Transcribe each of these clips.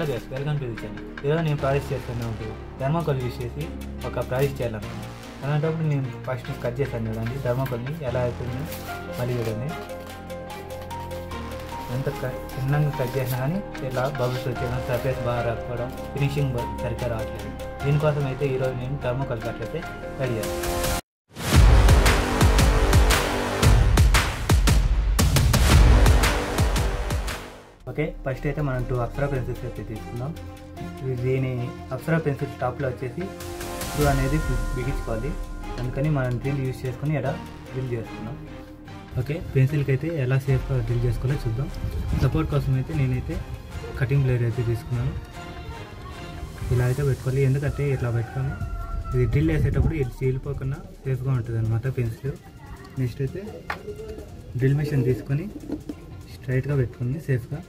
Hello guys, welcome to the channel. ఈరోజు నేను project చేస్తూనే ఉంటుంది థర్మాకోల్ యూజ్ చేసి ఒక ప్రాజెక్ట్ చేయాలనుకున్నాను. అలాంటప్పుడు నేను ఫస్ట్ కట్ చేశాను చూడండి, థర్మాకోల్ని ఎలా అవుతుంది మళ్ళీ చూడండి. ఎంత చిన్నగా కట్ చేసినా కానీ ఇలా బబుల్స్ వచ్చేయడం, సర్ఫేస్ బాగా రాకపోవడం, ఫినిషింగ్ సరిగ్గా రావట్లేదు. దీనికోసం అయితే ఈరోజు నేను థర్మాకోల్ కట్ అయితే రెడీ చేస్తాను. ఓకే, ఫస్ట్ అయితే మనం 2 అప్సరా పెన్సిల్స్ అయితే తీసుకుందాం. దీని అప్సరా పెన్సిల్ టాప్లో వచ్చేసి స్క్రూ అనేది బిగించుకోవాలి. అందుకని మనం డ్రిల్ యూజ్ చేసుకుని ఇలా డ్రిల్ చేసుకున్నాం. ఓకే, పెన్సిల్కి అయితే ఎలా సేఫ్గా డ్రిల్ చేసుకోవాలో చూద్దాం. సపోర్ట్ కోసం అయితే నేనైతే కటింగ్ బ్లేడ్ అయితే తీసుకున్నాను. ఇలా అయితే పెట్టుకోవాలి, ఎందుకంటే ఇట్లా పెట్టుకొని ఇది డ్రిల్ వేసేటప్పుడు ఇది చీలిపోకుండా సేఫ్గా ఉంటుంది అనమాట పెన్సిల్. నెక్స్ట్ అయితే డ్రిల్ మెషిన్ తీసుకొని స్ట్రైట్గా పెట్టుకుని సేఫ్గా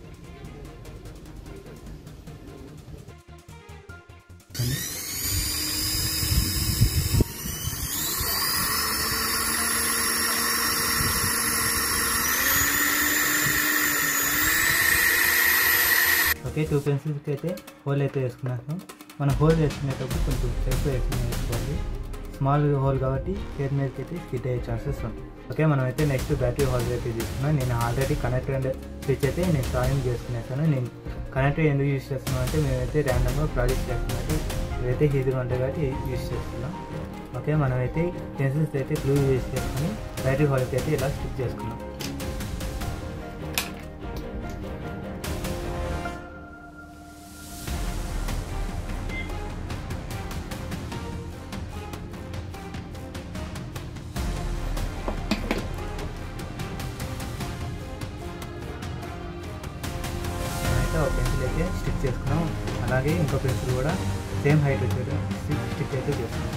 ఓకే, 2 పెన్సిల్స్కి అయితే హోల్ అయితే వేసుకున్నాను. మనం హోల్ వేసుకునేటప్పుడు కొంచెం సేఫ్గా వేసుకోవాలి. స్మాల్ హోల్ కాబట్టి చేతి మీదకి అయితే స్కిడ్ అయ్యే ఛాన్సెస్ ఉంటాయి. ఓకే, మనం అయితే నెక్స్ట్ బ్యాటరీ హోల్ అయితే తీసుకున్నాను. నేను ఆల్రెడీ కనెక్టర్ అండ్ స్విచ్ అయితే నేను డ్రాయింగ్ చేసుకునేసాను. నేను కనెక్టర్ ఎందుకు యూజ్ చేస్తున్నాం అంటే మేమైతే ర్యాండమ్గా ప్రాజెక్ట్ చేస్తున్నట్టు ఇదైతే ఈజీగా ఉంటుంది కాబట్టి యూజ్ చేస్తున్నాం. ఓకే, మనమైతే పెన్సిల్స్ అయితే గ్లూ యూజ్ చేసుకుని బ్యాటరీ హోల్కి అయితే ఇలా స్టిక్ చేసుకున్నాం. ఒక పెన్సిల్ అయితే స్టిక్ చేసుకున్నాం. అలాగే ఇంకో పెన్సిల్ కూడా సేమ్ హైట్ వచ్చేది స్టిక్ అయితే చేసుకున్నాం.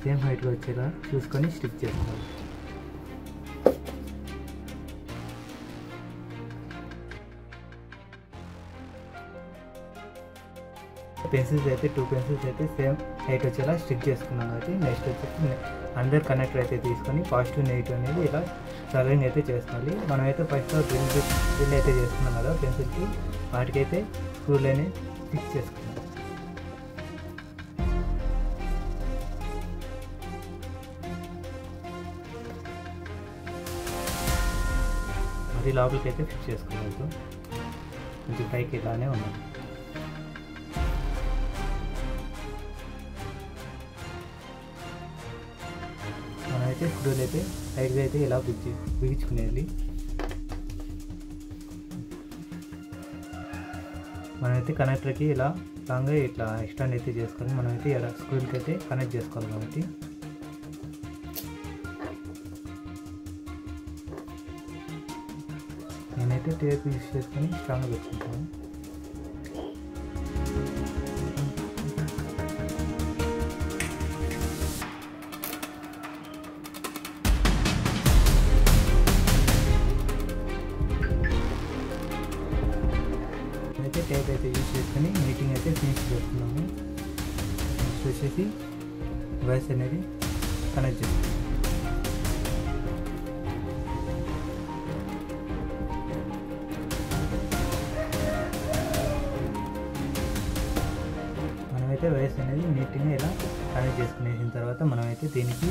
సేమ్ హైట్గా వచ్చేలా చూసుకొని స్టిక్ చేసుకోవాలి. పెన్సిల్స్ అయితే 2 పెన్సిల్స్ అయితే సేమ్ హైట్ వచ్చేలా స్టిక్ చేసుకున్నాం కాబట్టి నెక్స్ట్ వచ్చేసి అండర్ కనెక్టర్ అయితే తీసుకొని పాజిటివ్ నెగిటివ్ అనేది ఇలా సర్వింగ్ అయితే చేసుకోవాలి. మనమైతే ఫస్ట్ డ్రిల్ అయితే చేసుకున్నాం కదా పెన్సిల్కి, వాటికైతే స్క్రూలు అనేది ఫిక్స్ చేసుకున్నాం. అది లోపలికి అయితే ఫిక్స్ చేసుకోవచ్చు. కొంచెం పైకి ఇలానే ఉన్నది. మనమైతే స్క్రూలు అయితే టైట్గా అయితే ఇలా బిగించుకునేది. మనమైతే కనెక్టర్కి ఇలా లాంగ్గా ఇట్లా ఎక్స్టెండ్ అయితే చేసుకొని మనమైతే ఇలా స్క్రూలకి అయితే కనెక్ట్ చేసుకోవాలి. కాబట్టి నేనైతే టేప్ యూజ్ చేసుకొని స్ట్రాంగ్గా పెట్టుకుంటాను. అయితే టేప్ అయితే యూజ్ చేసుకొని మీటింగ్ అయితే ఫినిష్ చేస్తున్నాము. నెక్స్ట్ వచ్చేసి వైర్స్ అనేది కనెక్ట్ చేస్తాం. మనమైతే వైర్స్ అనేది నీట్గా ఇలా కనెక్ట్ చేసుకునేసిన తర్వాత మనమైతే దీనికి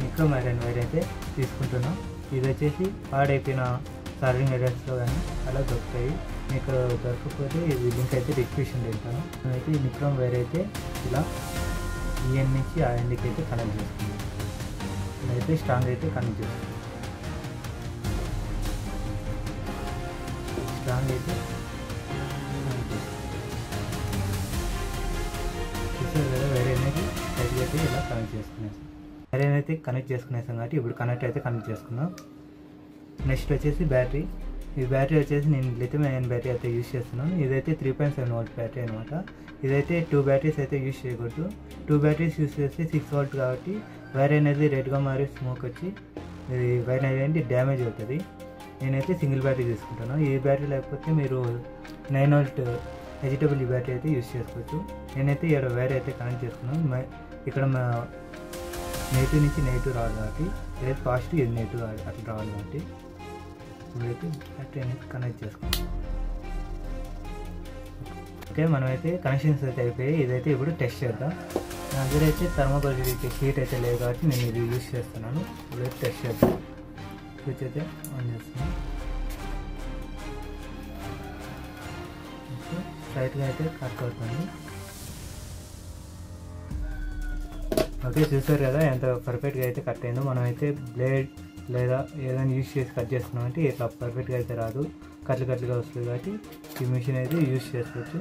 నిక్రోమ్ ఐరన్ వైర్ అయితే తీసుకుంటున్నాం. ఇది వచ్చేసి పాడైపోయిన చార్జింగ్ ఏరియాస్లో కానీ అలా దొరుకుతాయి. మీకు దొరకకపోతే ఇది లింక్ అయితే డిస్క్రిప్షన్ చేస్తాను. నేనైతే ఈ నిక్రోమ్ వైర్ అయితే ఇలా ఈ ఎండ్ నుంచి ఆ ఎండ్కి అయితే కనెక్ట్ చేసుకున్నాను. ఇదైతే స్ట్రాంగ్ అయితే కనెక్ట్ చేసుకున్నాను. స్ట్రాంగ్ అయితే కనెక్ట్ చేసుకున్నాను. వేరే అనేది సైడ్కి అయితే ఇలా కనెక్ట్ చేసుకునేసాం. వేరే అయితే కనెక్ట్ చేసుకునేసాం కాబట్టి ఇప్పుడు కనెక్ట్ అయితే కనెక్ట్ చేసుకున్నాం. నెక్స్ట్ వచ్చేసి బ్యాటరీ. ఈ బ్యాటరీ వచ్చేసి నేను లిథియం అయాన్ బ్యాటరీ అయితే యూజ్ చేస్తున్నాను. ఇదైతే 3.7 వోల్ట్ బ్యాటరీ అనమాట. ఇదైతే 2 బ్యాటరీస్ అయితే యూజ్ చేయకూడదు. 2 బ్యాటరీస్ యూజ్ చేస్తే 6 వోల్ట్ కాబట్టి వైర్ అనేది రెడ్గా మారి స్మోక్ వచ్చి ఇది వైర్ అనేది డ్యామేజ్ అవుతుంది. నేనైతే సింగిల్ బ్యాటరీ తీసుకుంటాను. ఈ బ్యాటరీ లేకపోతే మీరు 9V హెచ్డబ్ల్యూ బ్యాటరీ అయితే యూజ్ చేసుకోవచ్చు. నేనైతే ఇక్కడ వైర్ అయితే కనెక్ట్ చేసుకున్నాను. ఇక్కడ నెగిటివ్ నుంచి నెగిటివ్ రావాలి కాబట్టి ఏదైతే పాజిటివ్ ఇది నెగిటివ్ అట్లా రావాలి కాబట్టి ఇప్పుడైతే బ్యాటరీ అనేది కనెక్ట్ చేసుకున్నాం. ఓకే, మనమైతే కనెక్షన్స్ అయితే అయిపోయి ఇదైతే ఇప్పుడు టెస్ట్ చేద్దాం. నా దగ్గర అయితే థర్మోకోల్ షీట్ అయితే లేదు కాబట్టి నేను ఇది యూజ్ చేస్తున్నాను. ఇప్పుడైతే టెస్ట్ చేద్దాం. స్విచ్ అయితే ఆన్ చేస్తున్నాను. స్ట్రైట్గా అయితే కట్ అవుతుంది. ఓకే, చూసారు కదా ఎంత పర్ఫెక్ట్గా అయితే కట్ అయిందో. మనమైతే బ్లేడ్ లేదా ఏదైనా యూజ్ చేసి కట్ చేస్తున్నామంటే ఇట్లా పర్ఫెక్ట్గా అయితే రాదు, కట్లుగా వస్తుంది కాబట్టి ఈ మిషన్ అయితే యూజ్ చేసుకోవచ్చు.